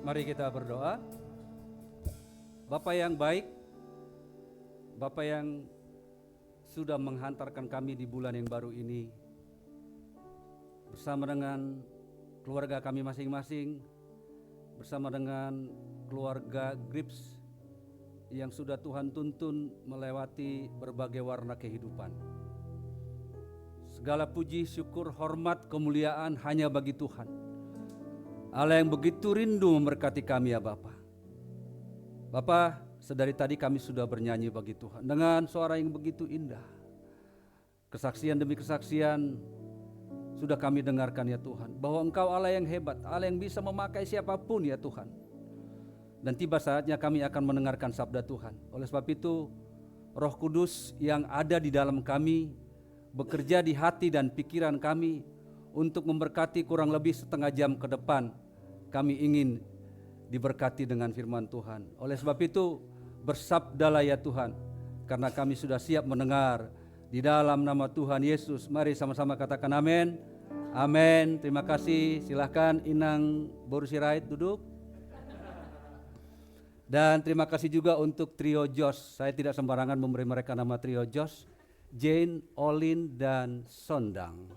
Mari kita berdoa. Bapa yang baik, Bapa yang sudah menghantarkan kami di bulan yang baru ini bersama dengan keluarga kami masing-masing, bersama dengan keluarga Grips yang sudah Tuhan tuntun melewati berbagai warna kehidupan. Segala puji, syukur, hormat, kemuliaan hanya bagi Tuhan, Allah yang begitu rindu memberkati kami ya Bapa. Bapa, sedari tadi kami sudah bernyanyi bagi Tuhan dengan suara yang begitu indah. Kesaksian demi kesaksian sudah kami dengarkan ya Tuhan, bahwa Engkau Allah yang hebat, Allah yang bisa memakai siapapun ya Tuhan. Dan tiba saatnya kami akan mendengarkan sabda Tuhan. Oleh sebab itu, Roh Kudus yang ada di dalam kami bekerja di hati dan pikiran kami untuk memberkati kurang lebih setengah jam ke depan. Kami ingin diberkati dengan firman Tuhan. Oleh sebab itu, bersabdalah ya Tuhan, karena kami sudah siap mendengar. Di dalam nama Tuhan Yesus, mari sama-sama katakan amin. Amin. Terima kasih. Silahkan Inang Boru Sirait duduk. Dan terima kasih juga untuk trio Jos. Saya tidak sembarangan memberi mereka nama trio Jos, Jane, Olin, dan Sondang.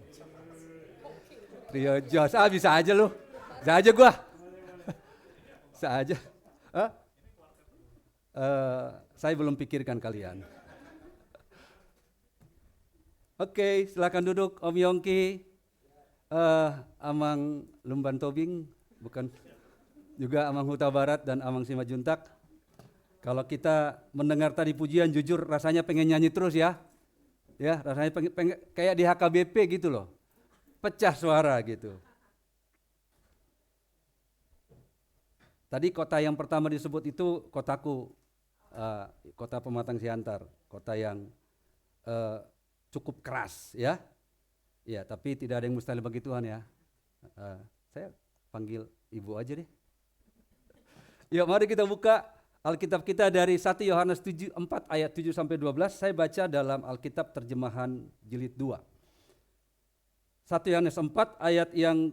Trio Jos. Bisa aja lu. Bisa aja gua. Bisa aja. Saya belum pikirkan kalian. Oke, silakan duduk Om Yongki, Amang Lumban Tobing, bukan juga Amang Huta Barat dan Amang Simajuntak. Kalau kita mendengar tadi pujian, jujur rasanya pengen nyanyi terus ya. Ya, rasanya pengen kayak di HKBP gitu loh. Pecah suara gitu. Tadi kota yang pertama disebut itu kotaku, kota Pematang Siantar, kota yang cukup keras ya. Ya, tapi tidak ada yang mustahil bagi Tuhan ya. Saya panggil ibu aja deh. Ya, mari kita buka Alkitab kita dari 1 Yohanes 4 ayat 7 sampai 12. Saya baca dalam Alkitab terjemahan jilid 2. 1 Yohanes 4 ayat yang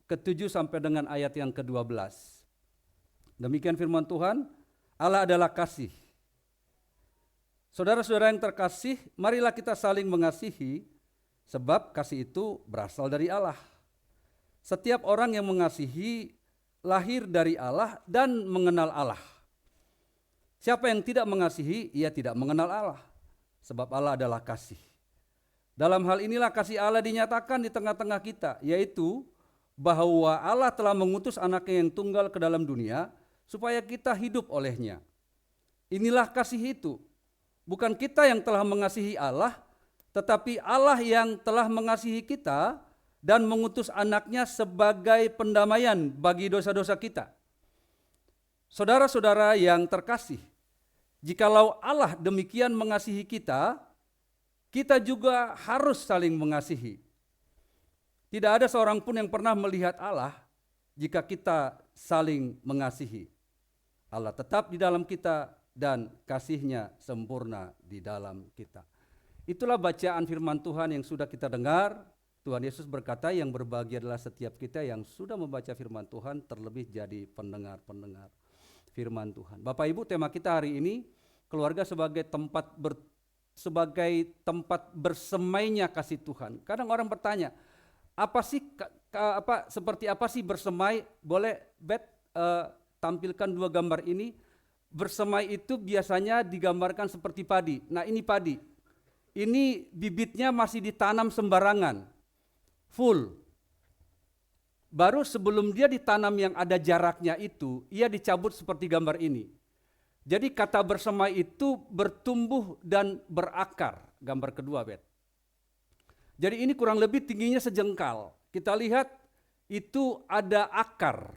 ke-7 sampai dengan ayat yang ke-12. Demikian firman Tuhan, Allah adalah kasih. Saudara-saudara yang terkasih, marilah kita saling mengasihi, sebab kasih itu berasal dari Allah. Setiap orang yang mengasihi lahir dari Allah dan mengenal Allah. Siapa yang tidak mengasihi, ia tidak mengenal Allah, sebab Allah adalah kasih. Dalam hal inilah kasih Allah dinyatakan di tengah-tengah kita, yaitu bahwa Allah telah mengutus anaknya yang tunggal ke dalam dunia, supaya kita hidup olehnya. Inilah kasih itu. Bukan kita yang telah mengasihi Allah, tetapi Allah yang telah mengasihi kita dan mengutus anaknya sebagai pendamaian bagi dosa-dosa kita. Saudara-saudara yang terkasih, jikalau Allah demikian mengasihi kita, kita juga harus saling mengasihi. Tidak ada seorang pun yang pernah melihat Allah jika kita saling mengasihi. Allah tetap di dalam kita dan kasih-Nya sempurna di dalam kita. Itulah bacaan firman Tuhan yang sudah kita dengar. Tuhan Yesus berkata, yang berbahagia adalah setiap kita yang sudah membaca firman Tuhan, terlebih jadi pendengar-pendengar firman Tuhan. Bapak Ibu, tema kita hari ini keluarga sebagai tempat bersemainya kasih Tuhan. Kadang orang bertanya, seperti apa sih bersemai? Boleh tampilkan dua gambar ini. Bersemai itu biasanya digambarkan seperti padi. Nah, ini padi. Ini bibitnya masih ditanam sembarangan, full. Baru sebelum dia ditanam yang ada jaraknya itu, ia dicabut seperti gambar ini. Jadi kata bersemai itu bertumbuh dan berakar. Gambar kedua, Bet. Jadi ini kurang lebih tingginya sejengkal. Kita lihat itu ada akar.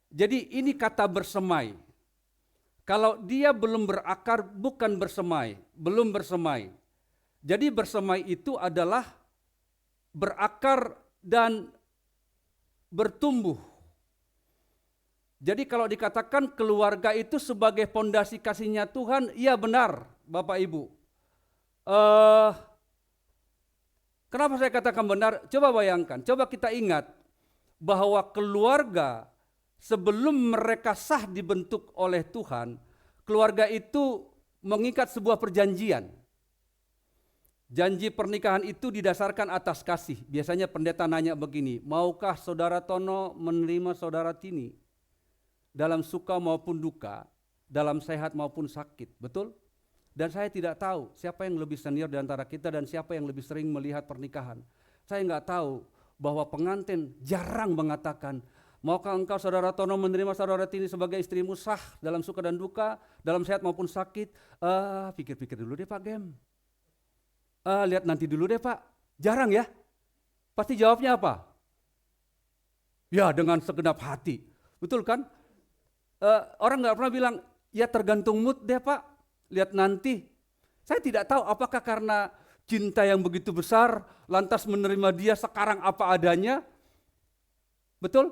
Jadi ini kata bersemai. Kalau dia belum berakar, bukan bersemai, belum bersemai. Jadi bersemai itu adalah berakar dan bertumbuh. Jadi kalau dikatakan keluarga itu sebagai pondasi kasih-Nya Tuhan, iya benar Bapak Ibu. Kenapa saya katakan benar? Coba bayangkan, coba kita ingat bahwa keluarga sebelum mereka sah dibentuk oleh Tuhan, keluarga itu mengikat sebuah perjanjian. Janji pernikahan itu didasarkan atas kasih. Biasanya pendeta nanya begini, maukah saudara Tono menerima saudara Tini dalam suka maupun duka, dalam sehat maupun sakit, betul? Dan saya tidak tahu siapa yang lebih senior di antara kita dan siapa yang lebih sering melihat pernikahan. Saya nggak tahu bahwa pengantin jarang mengatakan, maukah engkau saudara Tono menerima saudara Tini sebagai istrimu sah dalam suka dan duka, dalam sehat maupun sakit? Pikir-pikir dulu deh Pak Gem. Lihat nanti dulu deh Pak. Jarang ya. Pasti jawabnya apa? Ya dengan segenap hati. Betul kan? Orang nggak pernah bilang, ya tergantung mood deh Pak. Lihat nanti. Saya tidak tahu apakah karena cinta yang begitu besar, lantas menerima dia sekarang apa adanya. Betul?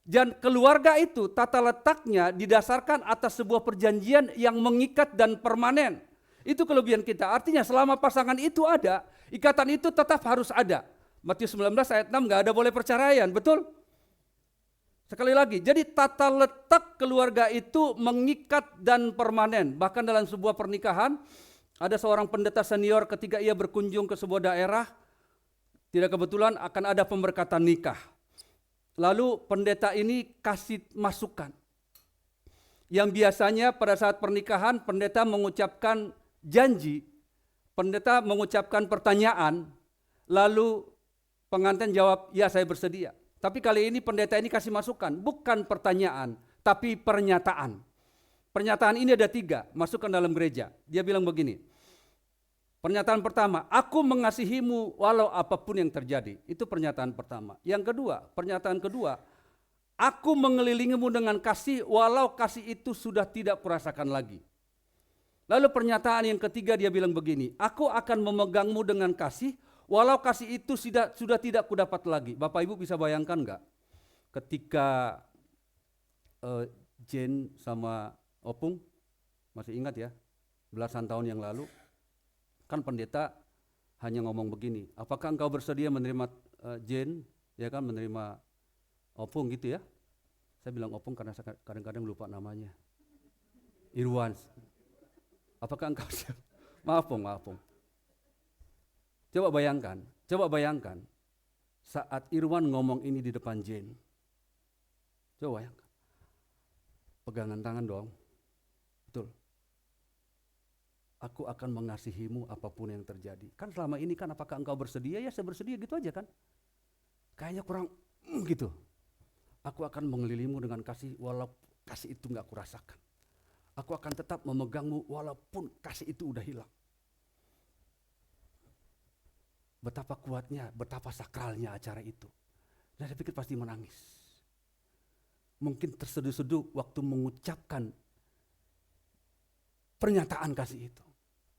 Dan keluarga itu tata letaknya didasarkan atas sebuah perjanjian yang mengikat dan permanen. Itu kelebihan kita. Artinya selama pasangan itu ada, ikatan itu tetap harus ada. Matius 19 ayat 6 nggak ada boleh perceraian, betul? Sekali lagi, jadi tata letak keluarga itu mengikat dan permanen. Bahkan dalam sebuah pernikahan, ada seorang pendeta senior ketika ia berkunjung ke sebuah daerah, tidak kebetulan akan ada pemberkatan nikah. Lalu pendeta ini kasih masukan. Yang biasanya pada saat pernikahan pendeta mengucapkan janji, pendeta mengucapkan pertanyaan, lalu pengantin jawab, ya saya bersedia. Tapi kali ini pendeta ini kasih masukan, bukan pertanyaan, tapi pernyataan. Pernyataan ini ada 3, masukkan dalam gereja. Dia bilang begini, pernyataan pertama, aku mengasihimu walau apapun yang terjadi. Itu pernyataan pertama. Yang kedua, pernyataan kedua, aku mengelilingimu dengan kasih walau kasih itu sudah tidak kurasakan lagi. Lalu pernyataan yang ketiga dia bilang begini, aku akan memegangmu dengan kasih walau kasih itu sudah tidak kudapat lagi. Bapak Ibu bisa bayangkan enggak? Ketika Jane sama Opung, masih ingat ya, belasan tahun yang lalu, kan pendeta hanya ngomong begini, apakah engkau bersedia menerima Jane, ya kan, menerima Opung gitu ya. Saya bilang Opung karena saya kadang-kadang lupa namanya. Irwan. Apakah engkau siap? Maaf Pung. Coba bayangkan saat Irwan ngomong ini di depan Jane. Coba bayangkan. Pegangan tangan dong. Betul. Aku akan mengasihimu apapun yang terjadi. Kan selama ini kan apakah engkau bersedia? Ya saya bersedia gitu aja kan. Kayaknya kurang gitu. Aku akan mengelilingimu dengan kasih walau kasih itu gak kurasakan. Aku akan tetap memegangmu walaupun kasih itu udah hilang. Betapa kuatnya, betapa sakralnya acara itu. Dan saya pikir pasti menangis. Mungkin terseduh-seduh waktu mengucapkan pernyataan kasih itu.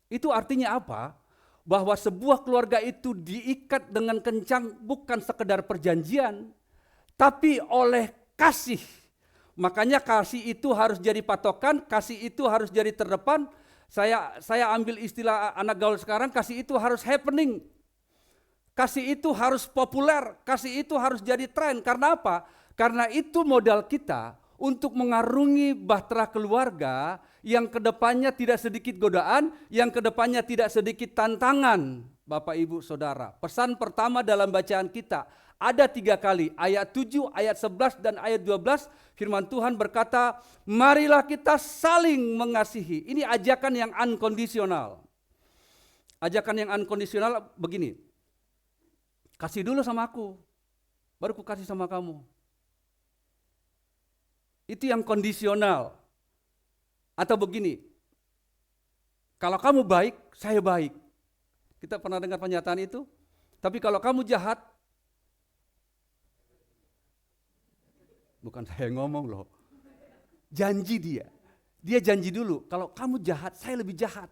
Itu artinya apa? Bahwa sebuah keluarga itu diikat dengan kencang bukan sekedar perjanjian, tapi oleh kasih. Makanya kasih itu harus jadi patokan, kasih itu harus jadi terdepan. Saya ambil istilah anak gaul sekarang, kasih itu harus happening. Kasih itu harus populer, kasih itu harus jadi tren. Karena apa? Karena itu modal kita untuk mengarungi bahtera keluarga yang kedepannya tidak sedikit godaan, yang kedepannya tidak sedikit tantangan. Bapak Ibu Saudara, pesan pertama dalam bacaan kita ada 3 kali, ayat 7, ayat 11 dan ayat 12 firman Tuhan berkata, marilah kita saling mengasihi. Ini ajakan yang unkondisional. Ajakan yang unkondisional begini, kasih dulu sama aku, baru ku kasih sama kamu. Itu yang kondisional. Atau begini, kalau kamu baik, saya baik. Kita pernah dengar pernyataan itu? Tapi kalau kamu jahat, bukan saya ngomong loh, janji dia. Dia janji dulu, kalau kamu jahat, saya lebih jahat.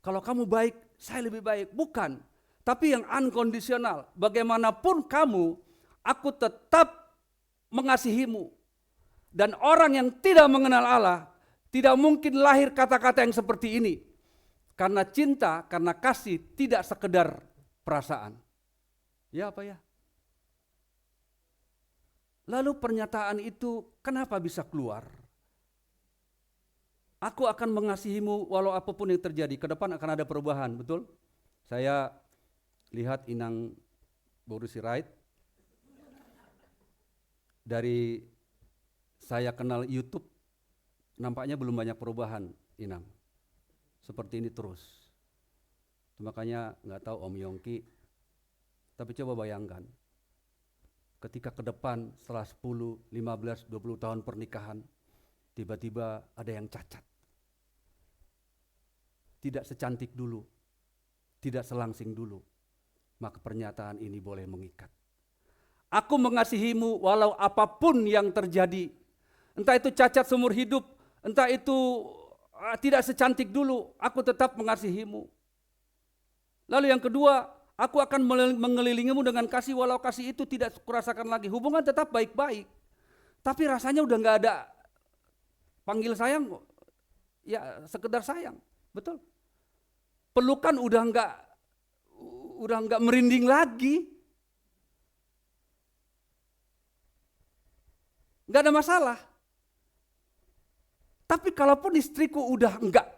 Kalau kamu baik, saya lebih baik. Bukan, tapi yang unkondisional. Bagaimanapun kamu, aku tetap mengasihimu. Dan orang yang tidak mengenal Allah, tidak mungkin lahir kata-kata yang seperti ini. Karena cinta, karena kasih tidak sekedar perasaan. Ya apa ya? Lalu pernyataan itu kenapa bisa keluar? Aku akan mengasihimu walau apapun yang terjadi. Ke depan akan ada perubahan, betul? Saya lihat Inang Boru Sirait. Dari saya kenal YouTube, nampaknya belum banyak perubahan, Inang. Seperti ini terus. Makanya nggak tahu Om Yongki, tapi coba bayangkan, ketika ke depan setelah 10, 15, 20 tahun pernikahan, tiba-tiba ada yang cacat. Tidak secantik dulu, tidak selangsing dulu, maka pernyataan ini boleh mengikat. Aku mengasihimu walau apapun yang terjadi. Entah itu cacat seumur hidup, entah itu tidak secantik dulu, aku tetap mengasihimu. Lalu yang kedua, aku akan mengelilingimu dengan kasih walau kasih itu tidak kurasakan lagi. Hubungan tetap baik-baik, tapi rasanya udah gak ada panggil sayang, ya sekedar sayang, betul. Pelukan udah nggak merinding lagi, nggak ada masalah. Tapi kalaupun istriku udah enggak,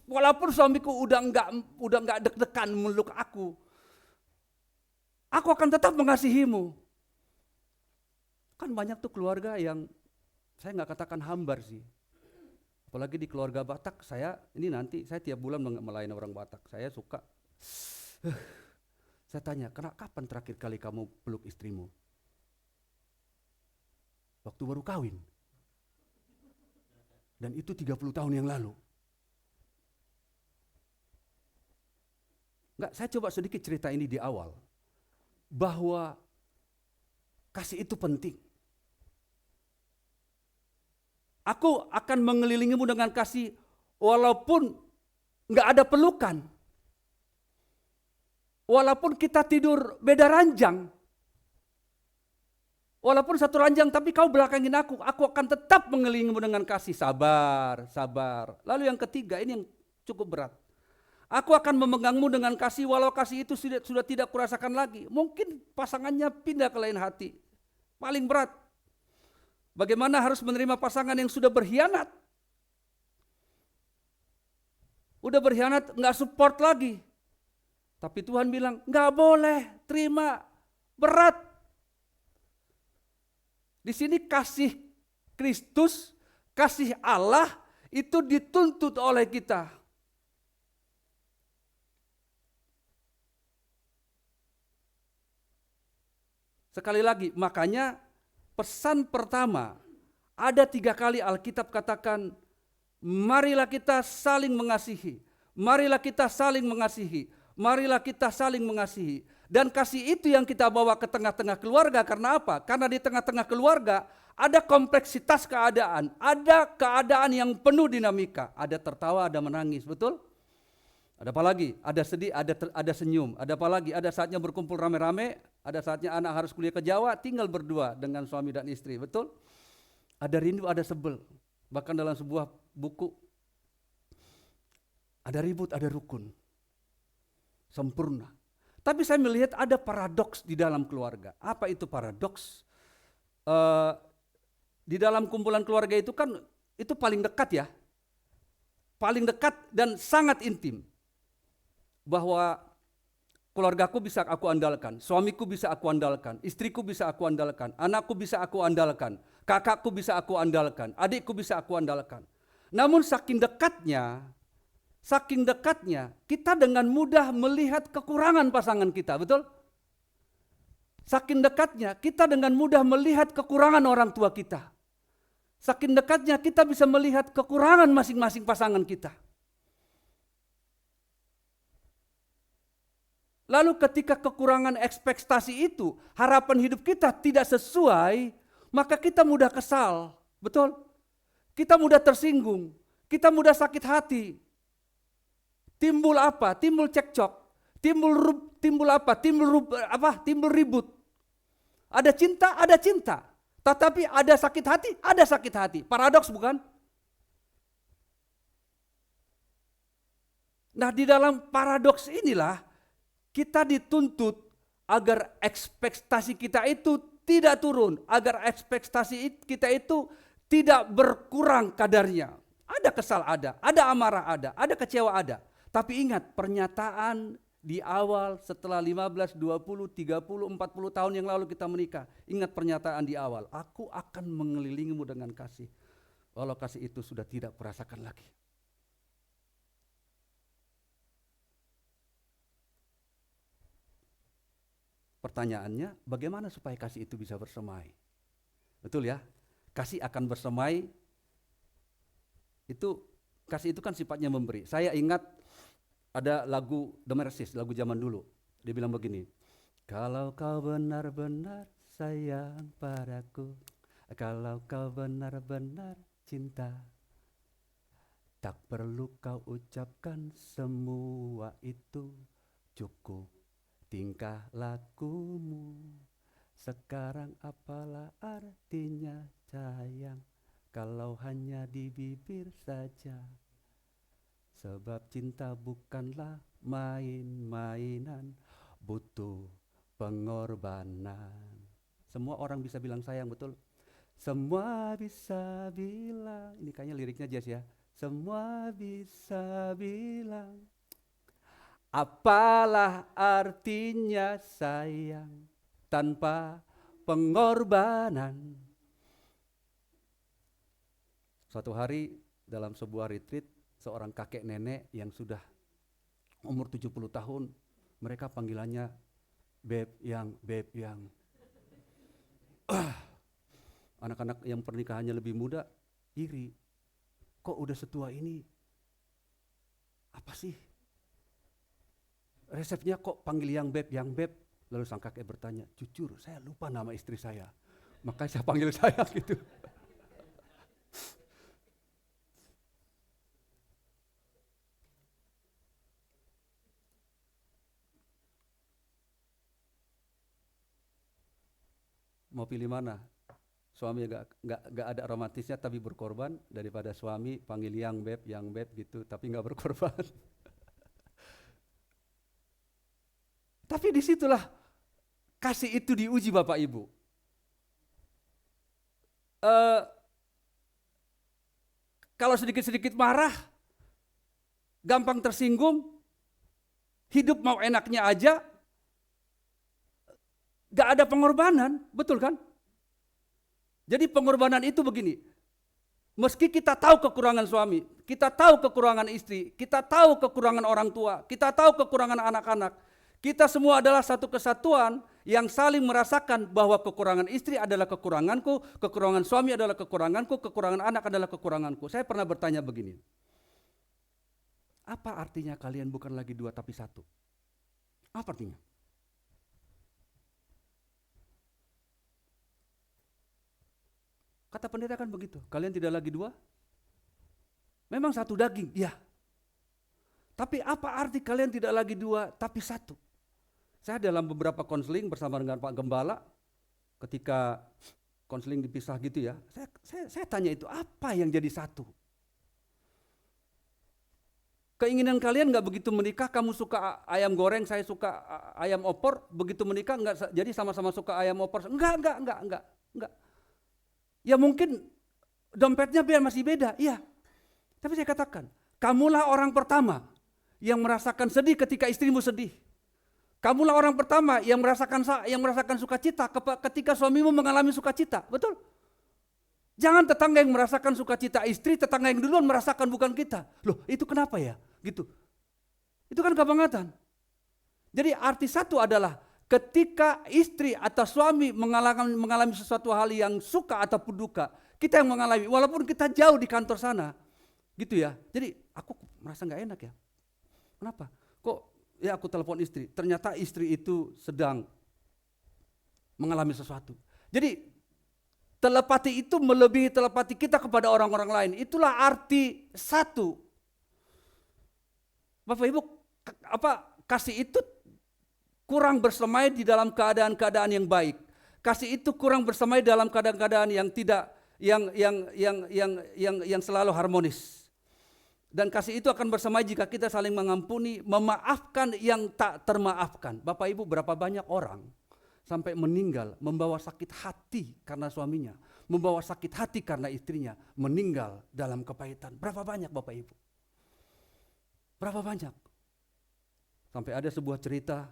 walaupun suamiku udah enggak deg-degan meluk aku akan tetap mengasihimu. Kan banyak tuh keluarga yang saya nggak katakan hambar sih. Apalagi di keluarga Batak, saya tiap bulan melayani orang Batak. Saya suka, saya tanya, kapan terakhir kali kamu peluk istrimu? Waktu baru kawin. Dan itu 30 tahun yang lalu. Enggak, saya coba sedikit cerita ini di awal. Bahwa kasih itu penting. Aku akan mengelilingimu dengan kasih walaupun enggak ada pelukan. Walaupun kita tidur beda ranjang. Walaupun satu ranjang tapi kau belakangin aku akan tetap mengelilingimu dengan kasih. Sabar, sabar. Lalu yang ketiga, ini yang cukup berat. Aku akan memegangmu dengan kasih walau kasih itu sudah tidak kurasakan lagi. Mungkin pasangannya pindah ke lain hati. Paling berat. Bagaimana harus menerima pasangan yang sudah berkhianat? Udah berkhianat, nggak support lagi. Tapi Tuhan bilang, nggak boleh, terima, berat. Di sini kasih Kristus, kasih Allah itu dituntut oleh kita. Sekali lagi, makanya pesan pertama, ada 3 kali Alkitab katakan, marilah kita saling mengasihi, marilah kita saling mengasihi, marilah kita saling mengasihi. Dan kasih itu yang kita bawa ke tengah-tengah keluarga, karena apa? Karena di tengah-tengah keluarga ada kompleksitas keadaan, ada keadaan yang penuh dinamika, ada tertawa, ada menangis, betul? Ada apa lagi? Ada sedih, ada senyum. Ada apa lagi? Ada saatnya berkumpul rame-rame, ada saatnya anak harus kuliah ke Jawa, tinggal berdua dengan suami dan istri, betul? Ada rindu, ada sebel. Bahkan dalam sebuah buku, ada ribut, ada rukun. Sempurna. Tapi saya melihat ada paradoks di dalam keluarga. Apa itu paradoks? Di dalam kumpulan keluarga itu kan, itu paling dekat ya. Paling dekat dan sangat intim. Bahwa keluargaku bisa aku andalkan, suamiku bisa aku andalkan, istriku bisa aku andalkan, anakku bisa aku andalkan, kakakku bisa aku andalkan, adikku bisa aku andalkan. Namun saking dekatnya kita dengan mudah melihat kekurangan pasangan kita, betul? Saking dekatnya kita dengan mudah melihat kekurangan orang tua kita. Saking dekatnya kita bisa melihat kekurangan masing-masing pasangan kita. Lalu ketika kekurangan ekspektasi itu, harapan hidup kita tidak sesuai, maka kita mudah kesal, betul? Kita mudah tersinggung, kita mudah sakit hati. Timbul apa? Timbul cekcok, timbul apa? Timbul ribut. Ada cinta, tetapi ada sakit hati. Paradoks bukan? Nah, di dalam paradoks inilah kita dituntut agar ekspektasi kita itu tidak turun, agar ekspektasi kita itu tidak berkurang kadarnya. Ada kesal ada amarah ada kecewa ada. Tapi ingat, pernyataan di awal setelah 15, 20, 30, 40 tahun yang lalu kita menikah. Ingat pernyataan di awal, aku akan mengelilingimu dengan kasih. Walau kasih itu sudah tidak kurasakan lagi. Pertanyaannya, bagaimana supaya kasih itu bisa bersemai? Betul ya? Kasih akan bersemai, kasih itu kan sifatnya memberi. Saya ingat ada lagu The Mercies, lagu zaman dulu. Dia bilang begini, kalau kau benar-benar sayang padaku, kalau kau benar-benar cinta, tak perlu kau ucapkan semua itu, cukup tingkah lakumu. Sekarang apalah artinya sayang, kalau hanya di bibir saja. Sebab cinta bukanlah main-mainan, butuh pengorbanan. Semua orang bisa bilang sayang, betul? Semua bisa bilang, ini kayaknya liriknya Jazz ya. Semua bisa bilang, apalah artinya sayang tanpa pengorbanan. Suatu hari dalam sebuah retreat, seorang kakek nenek yang sudah umur 70 tahun, mereka panggilannya Beb yang. Anak-anak yang pernikahannya lebih muda iri. Kok udah setua ini? Apa sih? Resepnya kok panggil yang Beb. Lalu sang kakek bertanya, jujur saya lupa nama istri saya. Makanya saya panggil saya gitu. Mau pilih mana? Suami nggak ada romantisnya tapi berkorban, daripada suami panggil yang Beb gitu tapi nggak berkorban. Tapi disitulah kasih itu diuji Bapak Ibu. Kalau sedikit-sedikit marah, gampang tersinggung, hidup mau enaknya aja, gak ada pengorbanan, betul kan? Jadi pengorbanan itu begini, meski kita tahu kekurangan suami, kita tahu kekurangan istri, kita tahu kekurangan orang tua, kita tahu kekurangan anak-anak, kita semua adalah satu kesatuan yang saling merasakan bahwa kekurangan istri adalah kekuranganku, kekurangan suami adalah kekuranganku, kekurangan anak adalah kekuranganku. Saya pernah bertanya begini, apa artinya kalian bukan lagi dua tapi satu? Apa artinya? Kata pendeta kan begitu, kalian tidak lagi dua? Memang satu daging, ya. Tapi apa arti kalian tidak lagi dua tapi satu? Saya dalam beberapa konseling bersama dengan Pak Gembala, ketika konseling dipisah gitu ya, saya tanya itu, apa yang jadi satu? Keinginan kalian nggak begitu menikah, kamu suka ayam goreng, saya suka ayam opor, begitu menikah nggak jadi sama-sama suka ayam opor? Enggak. Ya mungkin dompetnya biar masih beda, iya. Tapi saya katakan, kamulah orang pertama yang merasakan sedih ketika istrimu sedih. Kamulah orang pertama yang merasakan sukacita ketika suamimu mengalami sukacita, betul? Jangan tetangga yang merasakan sukacita istri, tetangga yang duluan merasakan bukan kita. Loh, itu kenapa ya? Gitu. Itu kan kebangetan. Jadi arti satu adalah ketika istri atau suami mengalami sesuatu hal yang suka ataupun duka, kita yang mengalami, walaupun kita jauh di kantor sana, gitu ya. Jadi aku merasa nggak enak ya. Kenapa? Kok ya aku telepon istri, ternyata istri itu sedang mengalami sesuatu. Jadi telepati itu melebihi telepati kita kepada orang-orang lain. Itulah arti satu. Bapak Ibu, kasih itu kurang bersemai di dalam keadaan-keadaan yang baik. Kasih itu kurang bersemai dalam keadaan-keadaan yang tidak yang selalu harmonis. Dan kasih itu akan bersemai jika kita saling mengampuni, memaafkan yang tak termaafkan. Bapak Ibu, berapa banyak orang sampai meninggal, membawa sakit hati karena suaminya, membawa sakit hati karena istrinya, meninggal dalam kepahitan. Berapa banyak Bapak Ibu? Berapa banyak? Sampai ada sebuah cerita,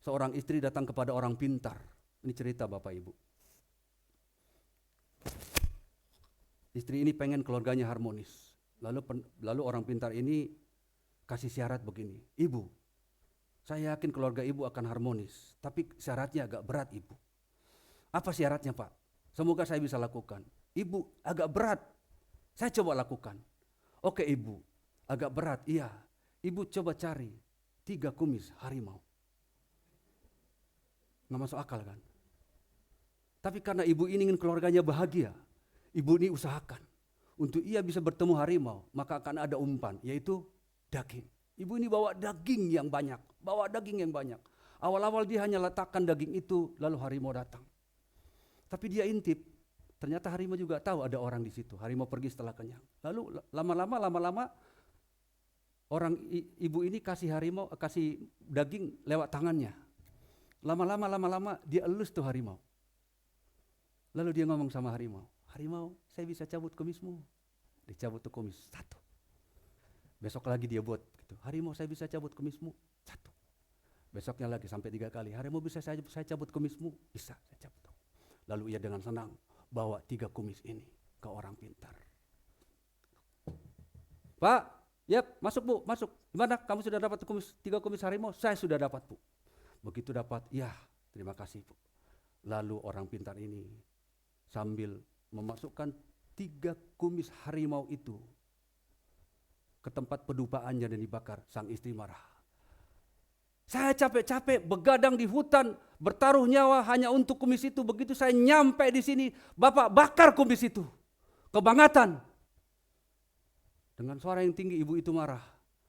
seorang istri datang kepada orang pintar. Ini cerita Bapak Ibu. Istri ini pengen keluarganya harmonis. Lalu orang pintar ini kasih syarat begini, Ibu, saya yakin keluarga Ibu akan harmonis, tapi syaratnya agak berat Ibu. Apa syaratnya Pak? Semoga saya bisa lakukan. Ibu, agak berat, saya coba lakukan. Oke Ibu, agak berat, iya. Ibu coba cari 3 kumis harimau. Nggak masuk akal kan? Tapi karena ibu ini ingin keluarganya bahagia, ibu ini usahakan untuk ia bisa bertemu harimau, maka akan ada umpan, yaitu daging. Ibu ini bawa daging yang banyak, Awal-awal dia hanya letakkan daging itu, lalu harimau datang. Tapi dia intip, ternyata harimau juga tahu ada orang di situ. Harimau pergi setelah kenyang. Lalu lama-lama ibu ini kasih daging lewat tangannya. Lama-lama dia elus tuh harimau. Lalu dia ngomong sama harimau, harimau, saya bisa cabut kumismu. Dicabut tuh kumis, 1. Besok lagi dia buat gitu. Harimau, saya bisa cabut kumismu, 1. Besoknya lagi sampai 3 kali. Harimau, bisa saya cabut kumismu? Bisa, saya cabut. Lalu ia dengan senang bawa 3 kumis ini ke orang pintar. Pak, yap, masuk Bu, masuk. Gimana? Kamu sudah dapat 3 kumis harimau? Saya sudah dapat Bu. Begitu dapat, ya terima kasih Bu. Lalu orang pintar ini sambil memasukkan 3 kumis harimau itu ke tempat pedupaannya dan dibakar, sang istri marah. Saya capek-capek begadang di hutan, bertaruh nyawa hanya untuk kumis itu. Begitu saya nyampe di sini, Bapak bakar kumis itu. Kebangetan. Dengan suara yang tinggi ibu itu marah.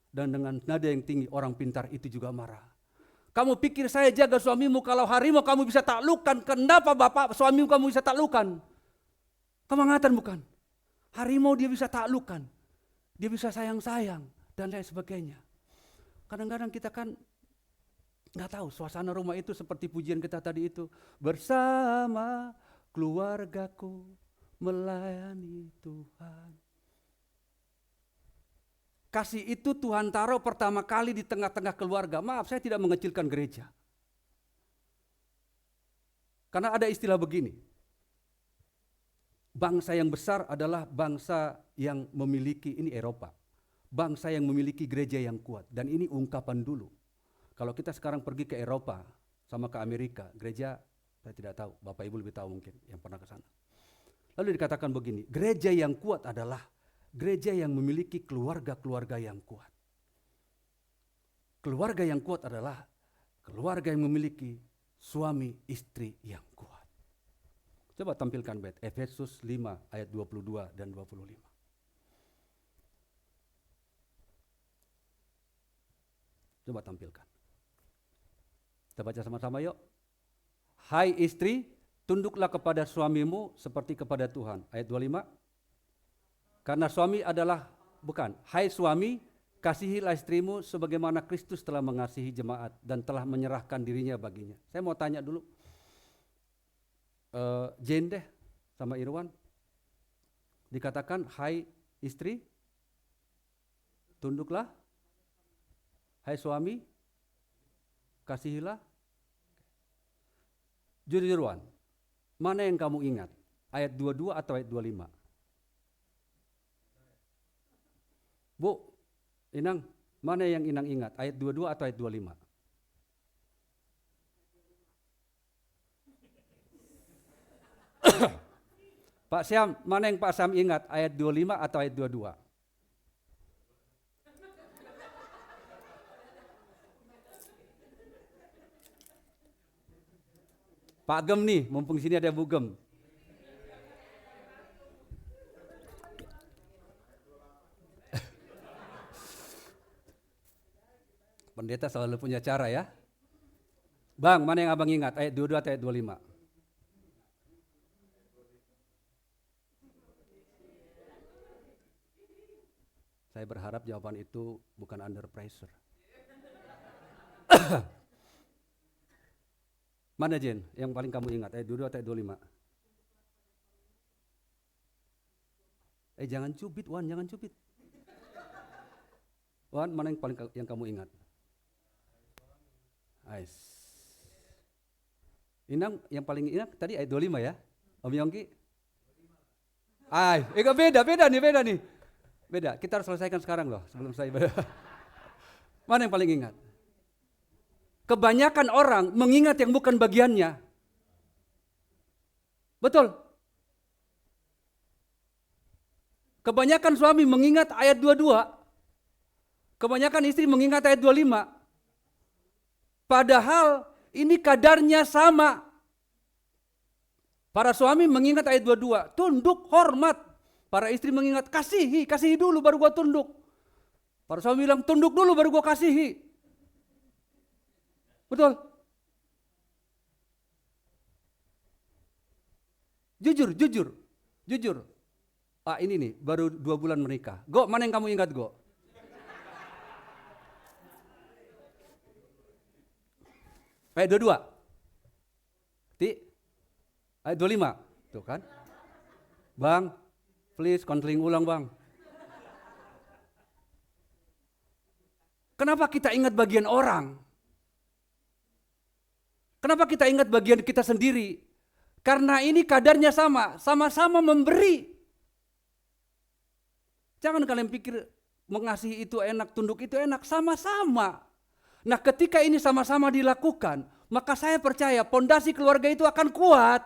Dan dengan nada yang tinggi orang pintar itu juga marah. Kamu pikir saya jaga suamimu, kalau harimau kamu bisa taklukkan, kenapa Bapak suamimu kamu bisa taklukkan? Kebangetan bukan? Harimau dia bisa taklukkan. Dia bisa sayang-sayang dan lain sebagainya. Kadang-kadang kita kan nggak tahu suasana rumah itu seperti pujian kita tadi itu. Bersama keluargaku melayani Tuhan. Kasih itu Tuhan taruh pertama kali di tengah-tengah keluarga. Maaf, saya tidak mengecilkan gereja. Karena ada istilah begini. Bangsa yang besar adalah bangsa yang memiliki, ini Eropa. Bangsa yang memiliki gereja yang kuat. Dan ini ungkapan dulu. Kalau kita sekarang pergi ke Eropa sama ke Amerika, gereja saya tidak tahu, Bapak Ibu lebih tahu mungkin yang pernah ke sana. Lalu dikatakan begini, gereja yang kuat adalah gereja yang memiliki keluarga-keluarga yang kuat. Keluarga yang kuat adalah keluarga yang memiliki suami istri yang kuat. Coba tampilkan bait Efesus 5 ayat 22 dan 25. Coba tampilkan. Kita baca sama-sama yuk. Hai istri, tunduklah kepada suamimu seperti kepada Tuhan. Ayat 25. Karena suami adalah, hai suami, kasihilah istrimu sebagaimana Kristus telah mengasihi jemaat dan telah menyerahkan dirinya baginya. Saya mau tanya dulu, Jane deh sama Irwan. Dikatakan, hai istri, tunduklah. Hai suami, kasihilah. Jujur-juruan, mana yang kamu ingat? Ayat 22 atau ayat 25? Bu, Inang, mana yang Inang ingat? Ayat 22 atau ayat 25? Pak Syam, mana yang Pak Syam ingat? Ayat 25 atau ayat 22? Pak Gem nih, mumpung sini ada Bu Gem. Pendeta selalu punya cara ya. Bang, mana yang abang ingat? Ayat 22 atau ayat 25? Saya berharap jawaban itu bukan under pressure. Mana Jen yang paling kamu ingat? Ayat 22 atau ayat 25? Jangan cubit Wan, jangan cubit. Wan, mana yang paling yang kamu ingat? Ais. Inang yang paling ingat tadi ayat 25 ya? Om Yongki? Beda nih. Beda, kita harus selesaikan sekarang loh, sebelum saya Mana yang paling ingat? Kebanyakan orang mengingat yang bukan bagiannya. Betul. Kebanyakan suami mengingat ayat 22. Kebanyakan istri mengingat ayat 25. Padahal ini kadarnya sama. Para suami mengingat ayat 22, tunduk, hormat. Para istri mengingat kasihi dulu baru gua tunduk. Para suami bilang tunduk dulu baru gua kasihi. Betul. Jujur. Ini nih baru 2 bulan menikah. Go, mana yang kamu ingat Go? Ayat 22. Ayat 25. Tuh kan. Bang, please konseling ulang Bang. Kenapa kita ingat bagian orang? Kenapa kita ingat bagian kita sendiri? Karena ini kadarnya sama-sama memberi. Jangan kalian pikir mengasihi itu enak, tunduk itu enak, sama-sama. Nah, ketika ini sama-sama dilakukan, maka saya percaya pondasi keluarga itu akan kuat.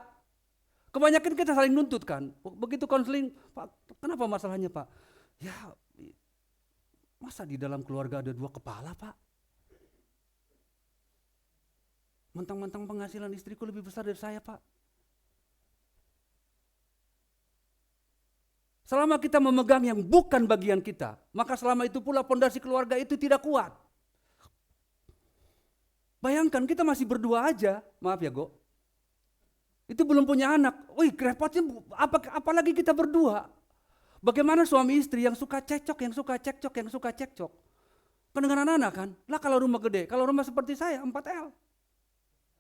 Kebanyakan kita saling nuntut kan. Begitu konseling, Pak, kenapa masalahnya Pak? Ya, masa di dalam keluarga ada 2 kepala Pak? Mentang-mentang penghasilan istriku lebih besar dari saya Pak. Selama kita memegang yang bukan bagian kita, maka selama itu pula pondasi keluarga itu tidak kuat. Bayangkan kita masih berdua aja, maaf ya Go. Itu belum punya anak. Wih, repotnya apalagi kita berdua. Bagaimana suami istri yang suka cekcok. Kan dengan anak-anak kan? Lah kalau rumah gede, kalau rumah seperti saya 4L.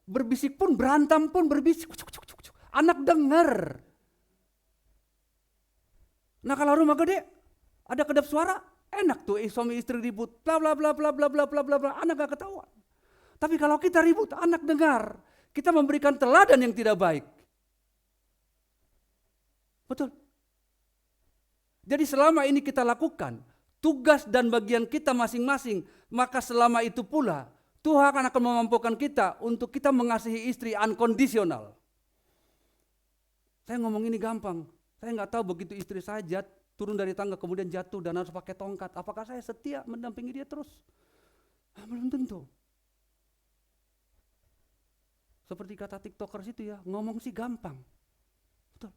Berbisik pun, berantem pun berbisik. Anak dengar. Nah kalau rumah gede, ada kedap suara, enak tuh suami istri ribut, bla bla bla bla bla bla bla bla, anak gak ketahuan. Tapi kalau kita ribut, anak dengar, kita memberikan teladan yang tidak baik. Betul. Jadi selama ini kita lakukan tugas dan bagian kita masing-masing, maka selama itu pula Tuhan akan memampukan kita untuk kita mengasihi istri unconditional. Saya ngomong ini gampang. Saya nggak tahu begitu istri saya turun dari tangga kemudian jatuh dan harus pakai tongkat. Apakah saya setia mendampingi dia terus? Belum tentu. Seperti kata tiktokers itu ya, ngomong sih gampang. Betul.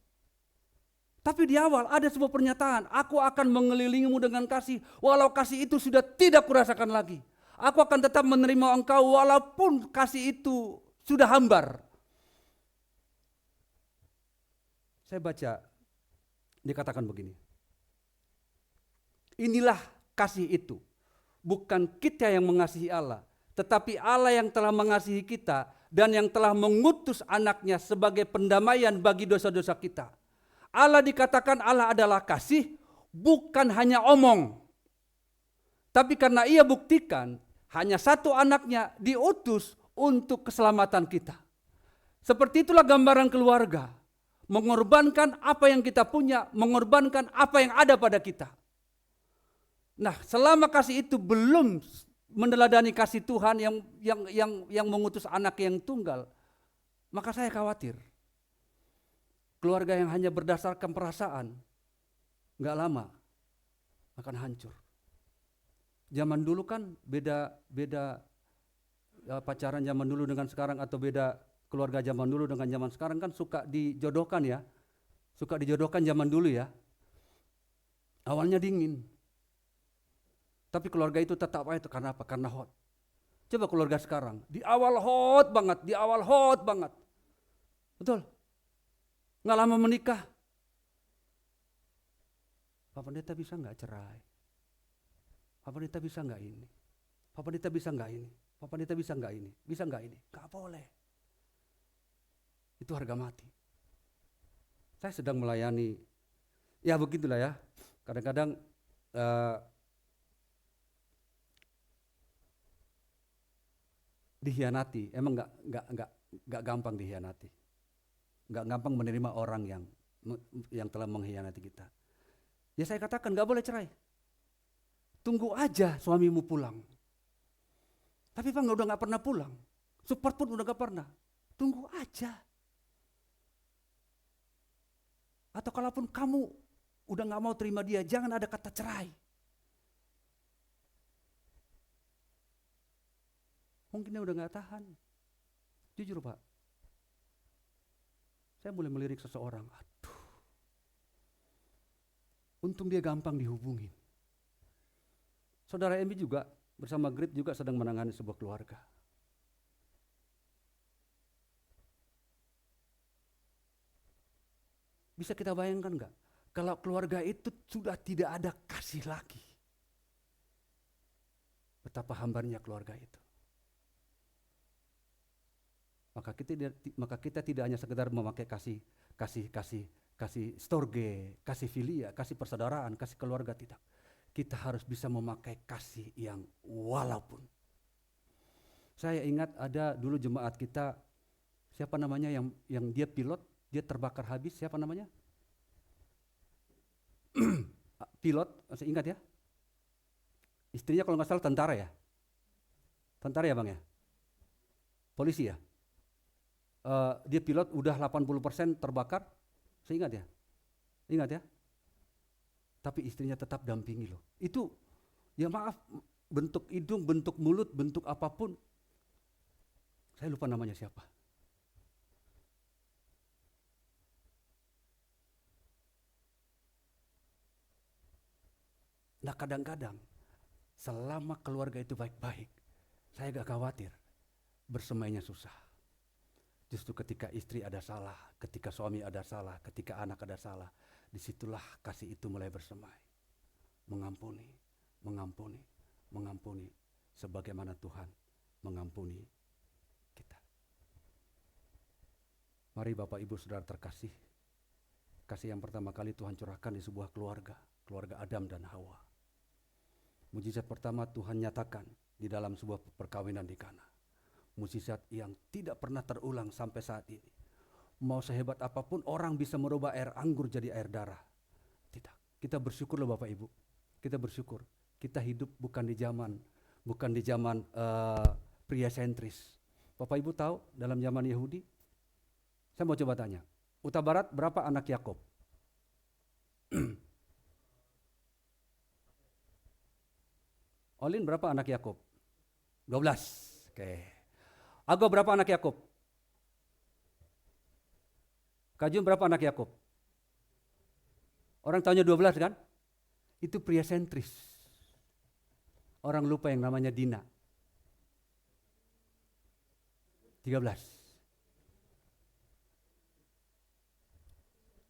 Tapi di awal ada sebuah pernyataan, aku akan mengelilingimu dengan kasih, walau kasih itu sudah tidak kurasakan lagi. Aku akan tetap menerima engkau walaupun kasih itu sudah hambar. Saya baca, dikatakan begini. Inilah kasih itu. Bukan kita yang mengasihi Allah, tetapi Allah yang telah mengasihi kita dan yang telah mengutus anaknya sebagai pendamaian bagi dosa-dosa kita. Allah dikatakan Allah adalah kasih, bukan hanya omong. Tapi karena ia buktikan, hanya satu anaknya diutus untuk keselamatan kita. Seperti itulah gambaran keluarga. Mengorbankan apa yang kita punya, mengorbankan apa yang ada pada kita. Nah, selama kasih itu belum meneladani kasih Tuhan yang mengutus anak yang tunggal, maka saya khawatir. Keluarga yang hanya berdasarkan perasaan, nggak lama akan hancur. Zaman dulu kan beda pacaran zaman dulu dengan sekarang, atau beda keluarga zaman dulu dengan zaman sekarang kan suka dijodohkan ya. Suka dijodohkan zaman dulu ya. Awalnya dingin. Tapi keluarga itu tetap itu karena apa? Karena hot. Coba keluarga sekarang, di awal hot banget. Betul? Nggak lama menikah. Pak Pendeta bisa nggak cerai? Pak Pendeta bisa nggak ini? Pak Pendeta bisa nggak ini? Pak Pendeta bisa nggak ini? Bisa nggak ini? Nggak boleh. Itu harga mati. Saya sedang melayani, ya begitulah ya. Kadang-kadang dihianati, emang nggak gampang dihianati, nggak gampang menerima orang yang telah mengkhianati kita. Ya saya katakan nggak boleh cerai, tunggu aja suamimu pulang. Tapi Bang udah nggak pernah pulang, support pun udah nggak pernah, tunggu aja. Atau kalaupun kamu udah nggak mau terima dia, jangan ada kata cerai. Mungkin dia udah nggak tahan. Jujur Pak, saya mulai melirik seseorang, aduh, untung dia gampang dihubungin. Saudara Emi juga bersama Grit juga sedang menangani sebuah keluarga. Bisa kita bayangkan nggak? Kalau keluarga itu sudah tidak ada kasih lagi, betapa hambarnya keluarga itu. Maka kita tidak hanya sekedar memakai kasih storge, kasih filia, kasih persaudaraan, kasih keluarga, tidak. Kita harus bisa memakai kasih yang walaupun. Saya ingat ada dulu jemaat kita, siapa namanya yang dia pilot, dia terbakar habis, siapa namanya? Pilot, masih ingat ya? Istrinya kalau nggak salah tentara ya? Tentara ya Bang ya? Polisi ya? Dia pilot udah 80% terbakar, saya ingat ya? Ingat ya? Tapi istrinya tetap dampingi loh. Itu ya maaf, bentuk hidung, bentuk mulut, bentuk apapun, saya lupa namanya siapa. Nah kadang-kadang selama keluarga itu baik-baik, saya gak khawatir bersemainya susah. Justru ketika istri ada salah, ketika suami ada salah, ketika anak ada salah, disitulah kasih itu mulai bersemai. Mengampuni, mengampuni, mengampuni, sebagaimana Tuhan mengampuni kita. Mari Bapak Ibu Saudara terkasih, kasih yang pertama kali Tuhan curahkan di sebuah keluarga, keluarga Adam dan Hawa. Mujizat pertama Tuhan nyatakan di dalam sebuah perkawinan di Kana. Mujizat yang tidak pernah terulang sampai saat ini. Mau sehebat apapun orang bisa merubah air anggur jadi air darah. Tidak. Kita bersyukur loh Bapak Ibu. Kita bersyukur. Kita hidup bukan di zaman pria sentris. Bapak Ibu tahu dalam zaman Yahudi, saya mau coba tanya, Uta Barat berapa anak Yakub? Olin berapa anak Yakub? 12. Oke. Ago berapa anak Yakub? Kajun berapa anak Yakub? Orang tahunya 12 kan? Itu pria sentris. Orang lupa yang namanya Dina. 13.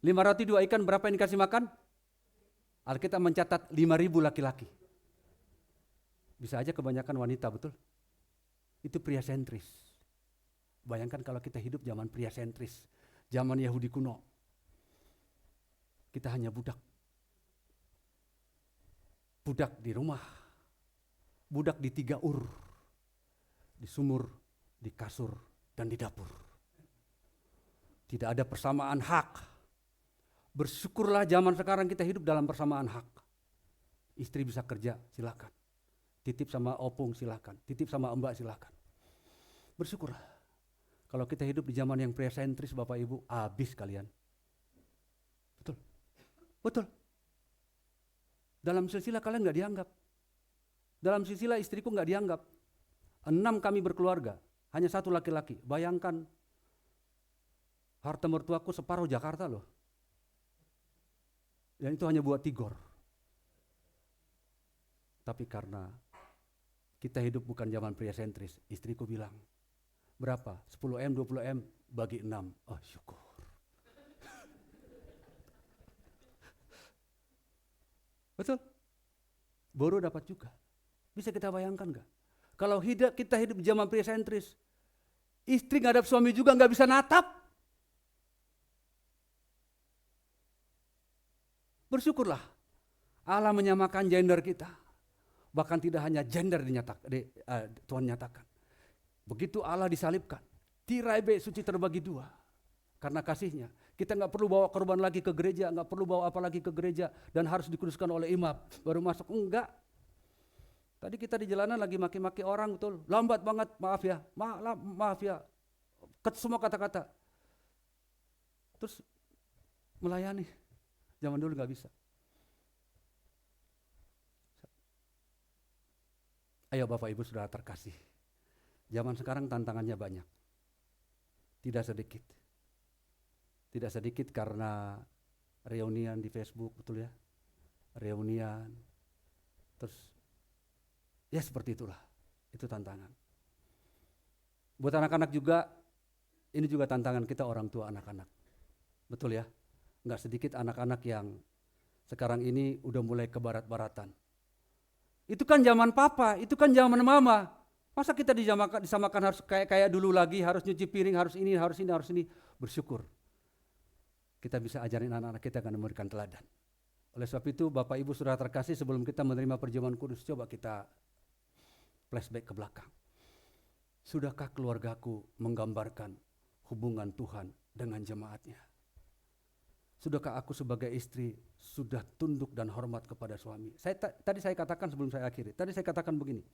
5 roti 2 ikan berapa yang dikasih makan? Alkitab mencatat 5.000 laki-laki. Bisa aja kebanyakan wanita, betul? Itu pria sentris. Bayangkan kalau kita hidup zaman pria sentris, zaman Yahudi kuno. Kita hanya budak. Budak di rumah. Budak di 3 ur. Di sumur, di kasur, dan di dapur. Tidak ada persamaan hak. Bersyukurlah zaman sekarang kita hidup dalam persamaan hak. Istri bisa kerja, silakan. Titip sama opung silakan. Titip sama mbak silakan. Bersyukurlah. Kalau kita hidup di zaman yang pria sentris Bapak Ibu, habis kalian. Betul. Betul. Dalam silsilah kalian gak dianggap. Dalam silsilah istriku gak dianggap. 6 kami berkeluarga, hanya 1 laki-laki. Bayangkan harta mertuaku separuh Jakarta loh. Dan itu hanya buat Tigor. Tapi karena kita hidup bukan zaman pria sentris, istriku bilang, berapa? 10M, 20M, bagi 6. Oh syukur. Betul? Baru dapat juga. Bisa kita bayangkan gak? Kalau kita hidup di zaman pria sentris, istri ngadap suami juga gak bisa natap. Bersyukurlah Allah menyamakan gender kita. Bahkan tidak hanya gender Tuhan nyatakan. Begitu Allah disalibkan, tirai B suci terbagi dua. Karena kasihnya. Kita nggak perlu bawa korban lagi ke gereja, nggak perlu bawa apa lagi ke gereja dan harus dikuduskan oleh imam baru masuk. Enggak. Tadi kita di jalanan lagi maki-maki orang, betul. Lambat banget, maaf ya. Maaf ya. Semua kata-kata. Terus melayani. Zaman dulu nggak bisa. Ayo Bapak Ibu Saudara terkasih. Zaman sekarang tantangannya banyak. Tidak sedikit. Tidak sedikit karena reunian di Facebook, betul ya? Reunian. Terus ya seperti itulah. Itu tantangan. Buat anak-anak juga, ini juga tantangan kita orang tua anak-anak. Betul ya? Nggak sedikit anak-anak yang sekarang ini udah mulai ke barat-baratan. Itu kan zaman papa, itu kan zaman mama. Masa kita disamakan harus kayak dulu lagi, harus nyuci piring, harus ini, harus ini, harus ini. Bersyukur. Kita bisa ajarin anak-anak kita akan memberikan teladan. Oleh sebab itu Bapak Ibu Saudara terkasih, sebelum kita menerima perjamuan kudus, coba kita flashback ke belakang. Sudahkah keluargaku menggambarkan hubungan Tuhan dengan jemaatnya? Sudahkah aku sebagai istri sudah tunduk dan hormat kepada suami? Tadi saya katakan sebelum saya akhiri, tadi saya katakan begini.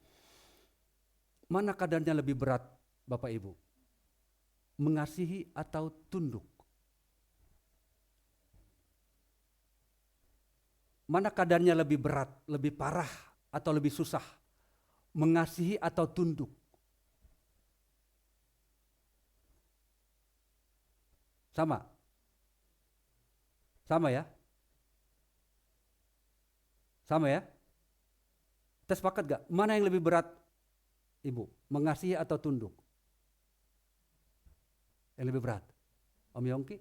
Mana kadarnya lebih berat Bapak Ibu? Mengasihi atau tunduk? Mana kadarnya lebih berat, lebih parah atau lebih susah? Mengasihi atau tunduk? Sama? Sama ya? Sama ya? Kita sepakat gak? Mana yang lebih berat, Ibu? Mengasihi atau tunduk? Yang lebih berat? Om Yongki?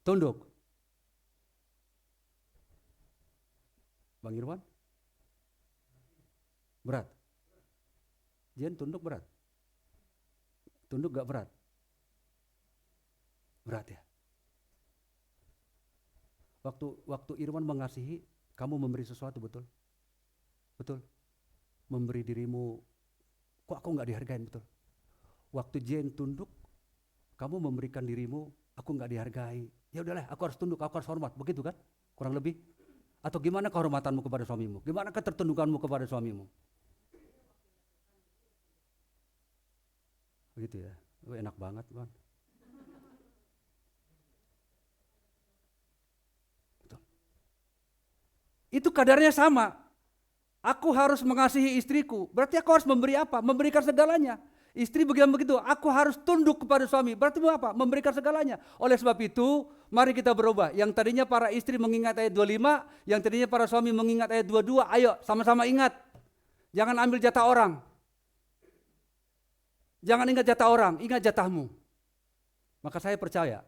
Tunduk? Bang Irwan? Berat? Jen, tunduk berat? Tunduk gak berat? Berat ya? Waktu Irwan mengasihi, kamu memberi sesuatu, betul? Betul? Memberi dirimu, kok aku gak dihargain, betul? Waktu Jen tunduk, kamu memberikan dirimu, aku gak dihargai. Ya udahlah, aku harus tunduk, aku harus hormat, begitu kan? Kurang lebih? Atau gimana kehormatanmu kepada suamimu? Gimana ketertundukanmu kepada suamimu? Begitu ya? Enak banget, Bang. Itu kadarnya sama. Aku harus mengasihi istriku. Berarti aku harus memberi apa? Memberikan segalanya. Istri begitu, aku harus tunduk kepada suami. Berarti apa? Memberikan segalanya. Oleh sebab itu, mari kita berubah. Yang tadinya para istri mengingat ayat 25, yang tadinya para suami mengingat ayat 22, ayo sama-sama ingat. Jangan ambil jatah orang. Jangan ingat jatah orang, ingat jatahmu. Maka saya percaya,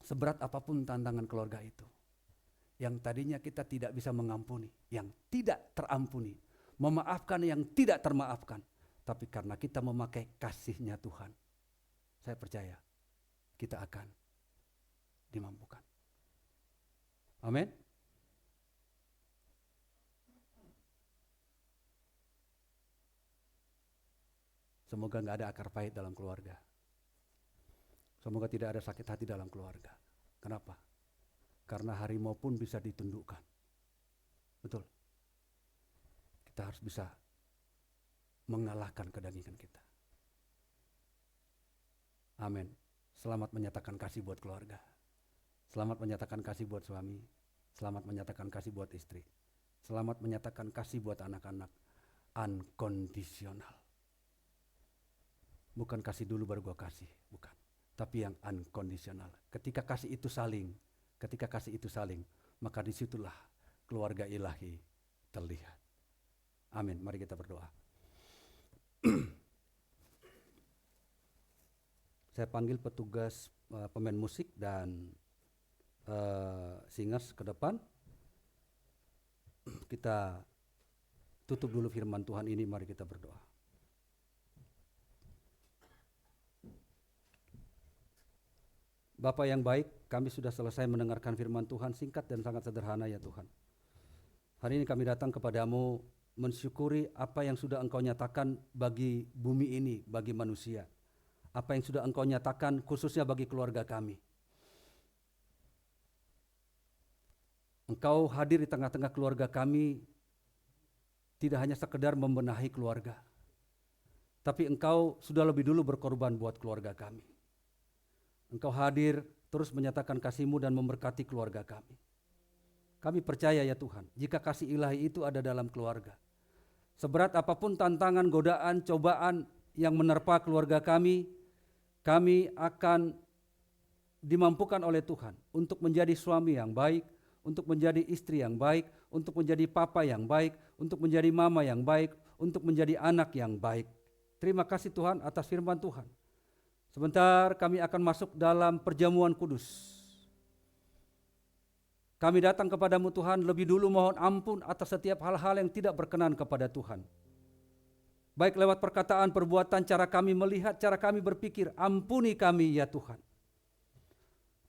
seberat apapun tantangan keluarga itu, yang tadinya kita tidak bisa mengampuni, yang tidak terampuni, memaafkan yang tidak termaafkan, tapi karena kita memakai kasih-Nya Tuhan, saya percaya kita akan dimampukan. Amin. Semoga nggak ada akar pahit dalam keluarga. Semoga tidak ada sakit hati dalam keluarga. Kenapa? Karena harimau pun bisa ditundukkan. Betul. Kita harus bisa mengalahkan kedagingan kita. Amin. Selamat menyatakan kasih buat keluarga. Selamat menyatakan kasih buat suami. Selamat menyatakan kasih buat istri. Selamat menyatakan kasih buat anak-anak. Unconditional. Bukan kasih dulu baru gua kasih, bukan. Tapi yang unconditional. Ketika kasih itu saling, maka disitulah keluarga ilahi terlihat. Amin. Mari kita berdoa. Saya panggil petugas pemain musik dan singers ke depan. Kita tutup dulu firman Tuhan ini, mari kita berdoa. Bapa yang baik, kami sudah selesai mendengarkan firman Tuhan, singkat dan sangat sederhana ya Tuhan. Hari ini kami datang kepadamu mensyukuri apa yang sudah Engkau nyatakan bagi bumi ini, bagi manusia. Apa yang sudah Engkau nyatakan khususnya bagi keluarga kami. Engkau hadir di tengah-tengah keluarga kami, tidak hanya sekedar membenahi keluarga, tapi Engkau sudah lebih dulu berkorban buat keluarga kami. Engkau hadir terus menyatakan kasih-Mu dan memberkati keluarga kami. Kami percaya ya Tuhan, jika kasih ilahi itu ada dalam keluarga, seberat apapun tantangan, godaan, cobaan yang menerpa keluarga kami akan dimampukan oleh Tuhan untuk menjadi suami yang baik, untuk menjadi istri yang baik, untuk menjadi papa yang baik, untuk menjadi mama yang baik, untuk menjadi anak yang baik. Terima kasih Tuhan atas firman Tuhan. Sebentar kami akan masuk dalam perjamuan kudus. Kami datang kepadamu Tuhan, lebih dulu mohon ampun atas setiap hal-hal yang tidak berkenan kepada Tuhan. Baik lewat perkataan, perbuatan, cara kami melihat, cara kami berpikir, ampuni kami ya Tuhan.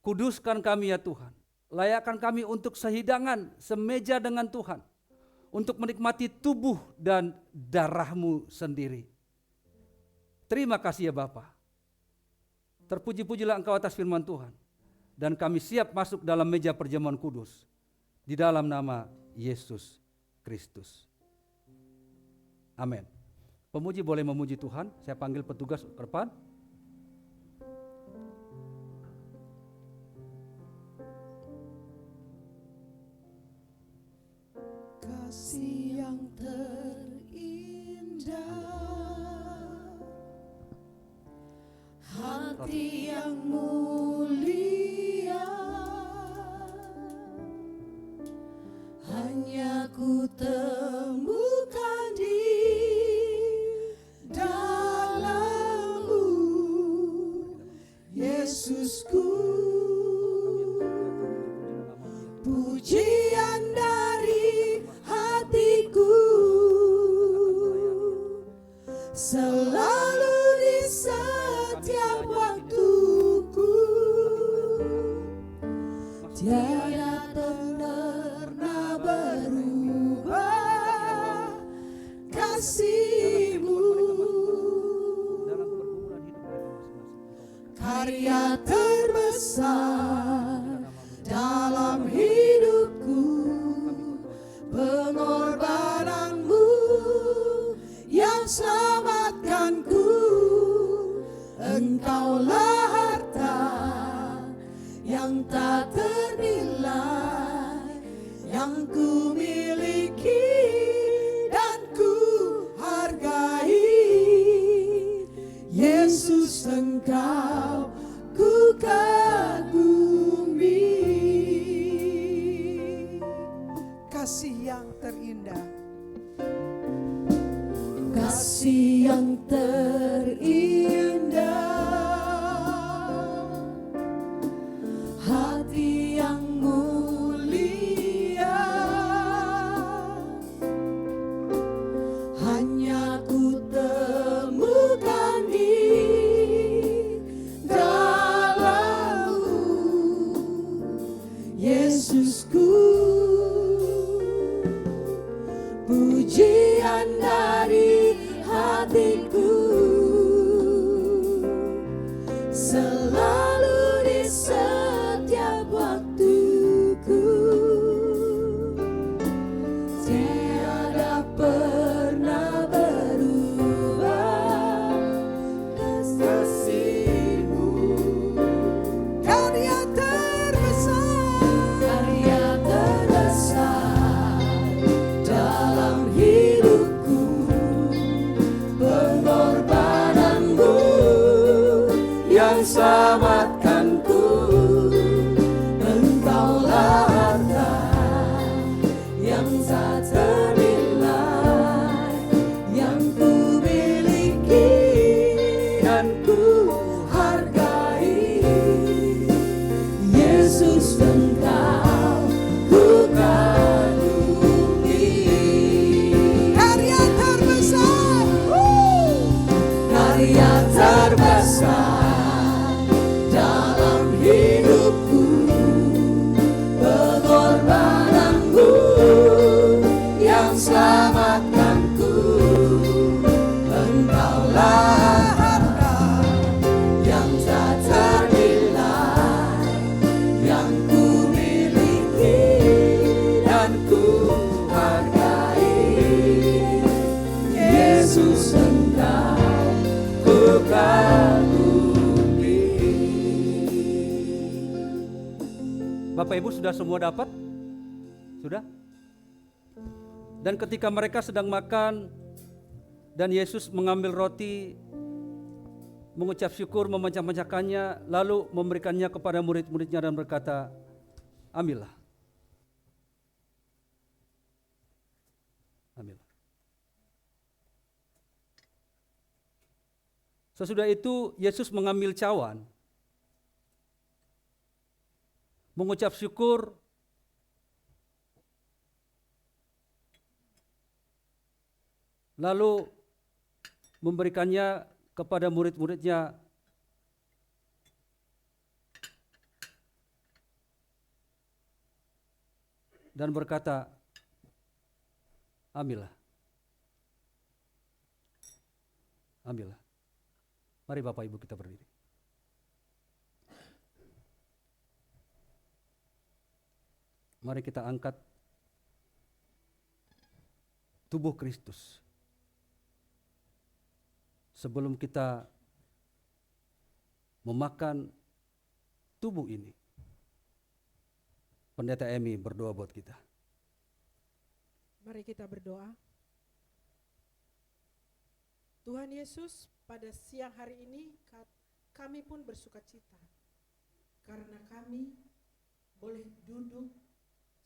Kuduskan kami ya Tuhan. Layakkan kami untuk sehidangan, semeja dengan Tuhan. Untuk menikmati tubuh dan darah-Mu sendiri. Terima kasih ya Bapa. Terpuji-pujilah Engkau atas firman Tuhan. Dan kami siap masuk dalam meja perjamuan kudus. Di dalam nama Yesus Kristus. Amin. Pemuji boleh memuji Tuhan. Saya panggil petugas ke depan. Kasih yang terindah, hati yang mulia, hanya ku temukan di dalam-Mu, Yesusku. Pujian dari hatiku selalu di setiap waktuku, tiada pernah berubah kasih-Mu. Karya terbesar dalam hidupku, pengorbanan-Mu yang selamatkanku. Engkaulah harta yang tak ternilai, yang ku miliki dan ku hargai. Yesus, Engkau ku kagumi. Kasih yang terindah, kasih yang terindah, hati yang mulia, hanya ku temukan di dalam-Mu, Yesusku. Pujian dari hatiku selalu di setiap waktuku, tiada pernah berubah kasih-Mu. Karya terbesar dalam hidupku, pengorbanan-Mu yang selamatkanku. Engkaulah harta yang tak ternilai, yang ku miliki dan ku hargai. Yesus, Engkau ku kagumi. Karya terbesar, karya terbesar dalam Bapak Ibu sudah semua dapat? Sudah? Dan ketika mereka sedang makan dan Yesus mengambil roti, mengucap syukur, memecah-mecahkannya, lalu memberikannya kepada murid-muridnya dan berkata, ambillah. Ambillah. Sesudah itu Yesus mengambil cawan, mengucap syukur, lalu memberikannya kepada murid-muridnya dan berkata, ambillah. Ambillah. Mari Bapak Ibu kita berdiri. Mari kita angkat tubuh Kristus. Sebelum kita memakan tubuh ini, Pendeta Emi berdoa buat kita. Mari kita berdoa. Tuhan Yesus, pada siang hari ini kami pun bersuka cita karena kami boleh duduk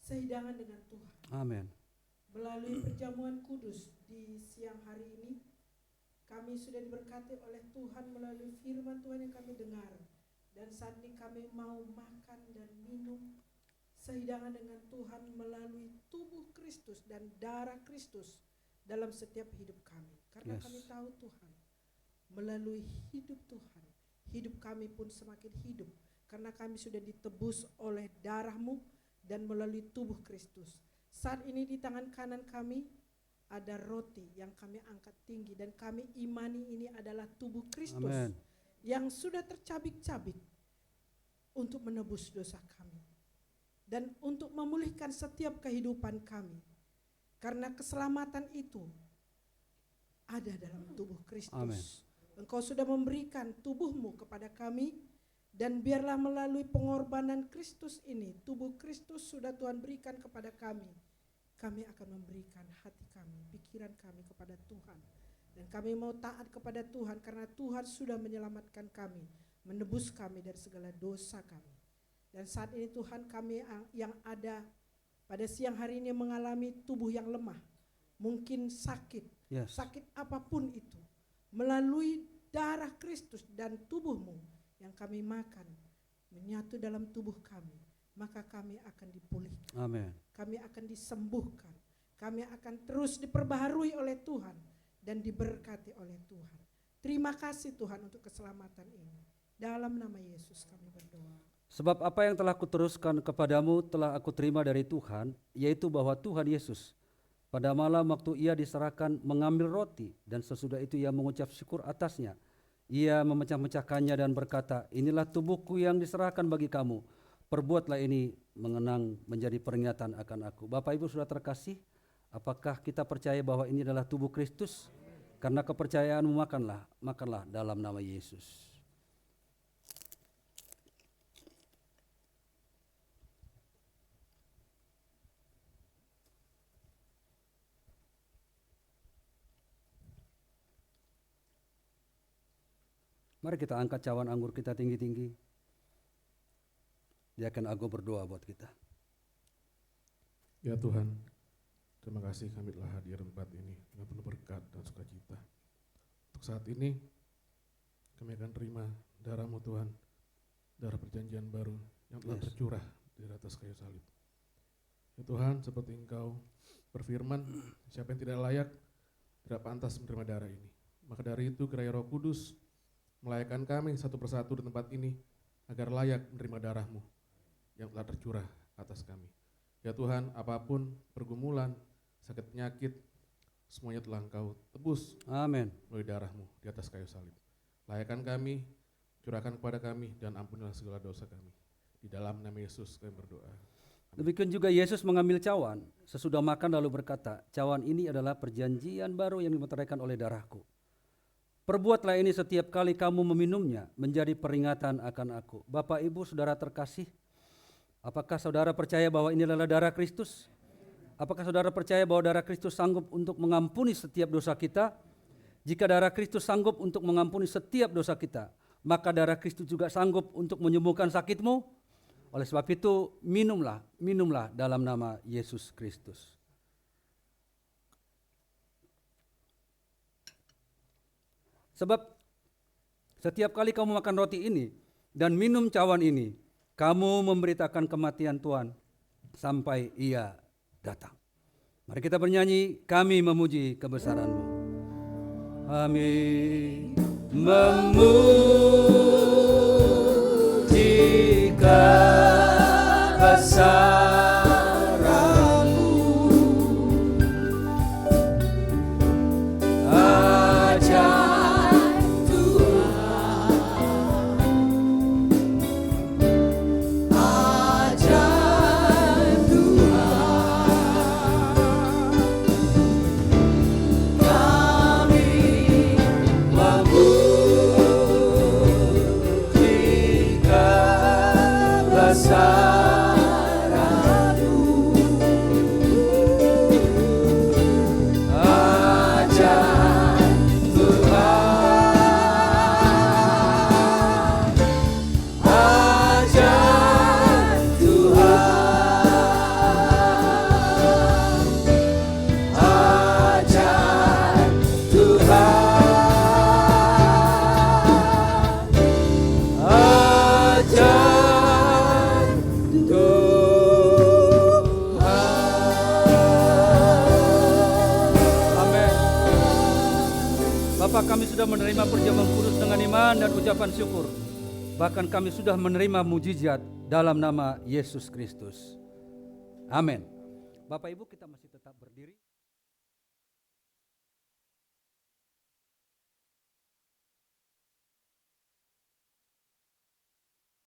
sehidangan dengan Tuhan. Amin. Melalui perjamuan kudus di siang hari ini, kami sudah diberkati oleh Tuhan melalui firman Tuhan yang kami dengar. Dan saat ini kami mau makan dan minum sehidangan dengan Tuhan melalui tubuh Kristus dan darah Kristus dalam setiap hidup kami. Karena kami tahu Tuhan, melalui hidup Tuhan, hidup kami pun semakin hidup. Karena kami sudah ditebus oleh darah-Mu dan melalui tubuh Kristus. Saat ini di tangan kanan kami ada roti yang kami angkat tinggi dan kami imani ini adalah tubuh Kristus. Amen. Yang sudah tercabik-cabik untuk menebus dosa kami dan untuk memulihkan setiap kehidupan kami. Karena keselamatan itu ada dalam tubuh Kristus. Amen. Engkau sudah memberikan tubuh-Mu kepada kami dan biarlah melalui pengorbanan Kristus ini, tubuh Kristus sudah Tuhan berikan kepada kami. Kami akan memberikan hati kami, pikiran kami kepada Tuhan. Dan kami mau taat kepada Tuhan karena Tuhan sudah menyelamatkan kami, menebus kami dari segala dosa kami. Dan saat ini Tuhan, kami yang ada pada siang hari ini mengalami tubuh yang lemah, mungkin sakit, sakit apapun itu, melalui darah Kristus dan tubuh-Mu yang kami makan, menyatu dalam tubuh kami, maka kami akan dipulihkan. Amin. Kami akan disembuhkan. Kami akan terus diperbaharui oleh Tuhan dan diberkati oleh Tuhan. Terima kasih Tuhan untuk keselamatan ini. Dalam nama Yesus kami berdoa. Sebab apa yang telah kuteruskan kepadamu telah aku terima dari Tuhan, yaitu bahwa Tuhan Yesus pada malam waktu ia diserahkan mengambil roti dan sesudah itu ia mengucap syukur atasnya. Ia memecah-mecahkannya dan berkata, inilah tubuhku yang diserahkan bagi kamu. Perbuatlah ini mengenang menjadi peringatan akan aku. Bapak Ibu sudah terkasih, apakah kita percaya bahwa ini adalah tubuh Kristus? Karena kepercayaanmu makanlah dalam nama Yesus. Mari kita angkat cawan anggur kita tinggi-tinggi. Diaken Ago berdoa buat kita. Ya Tuhan, terima kasih kami telah hadir di tempat ini dengan penuh berkat dan sukacita. Untuk saat ini, kami akan terima darah-Mu Tuhan, darah perjanjian baru yang telah tercurah di atas kayu salib. Ya Tuhan, seperti Engkau berfirman, siapa yang tidak layak, tidak pantas menerima darah ini. Maka dari itu, kiranya Roh Kudus melayakkan kami satu persatu di tempat ini, agar layak menerima darah-Mu yang telah tercurah atas kami. Ya Tuhan, apapun pergumulan, sakit penyakit, semuanya telah Engkau tebus. Amin. Melalui darah-Mu di atas kayu salib. Layakkan kami, curahkan kepada kami, dan ampunilah segala dosa kami. Di dalam nama Yesus kami berdoa. Demikian juga Yesus mengambil cawan, sesudah makan lalu berkata, cawan ini adalah perjanjian baru yang dimeteraikan oleh darahku. Perbuatlah ini setiap kali kamu meminumnya, menjadi peringatan akan aku. Bapak Ibu Saudara terkasih, Apakah saudara percaya bahwa ini adalah darah Kristus? Apakah saudara percaya bahwa darah Kristus sanggup untuk mengampuni setiap dosa kita? Jika darah Kristus sanggup untuk mengampuni setiap dosa kita, maka darah Kristus juga sanggup untuk menyembuhkan sakitmu. Oleh sebab itu, minumlah dalam nama Yesus Kristus. Sebab setiap kali kamu makan roti ini dan minum cawan ini, kamu memberitakan kematian Tuhan sampai Ia datang. Mari kita bernyanyi, kami memuji kebesaran-Mu. Kami memuji kebesaran-Mu. Ajaib Tuhan, ajaib Tuhan. Kami memuji kebesaran-Mu. Ajaib Tuhan, ajaib Tuhan, ajaib Tuhan, ajaib Tuhan. Amin. Bapak, kami sudah menerima perjamuan kudus dengan iman dan ucapan syukur. Bahkan kami sudah menerima mujizat dalam nama Yesus Kristus. Amin. Bapak Ibu, kita masih tetap berdiri.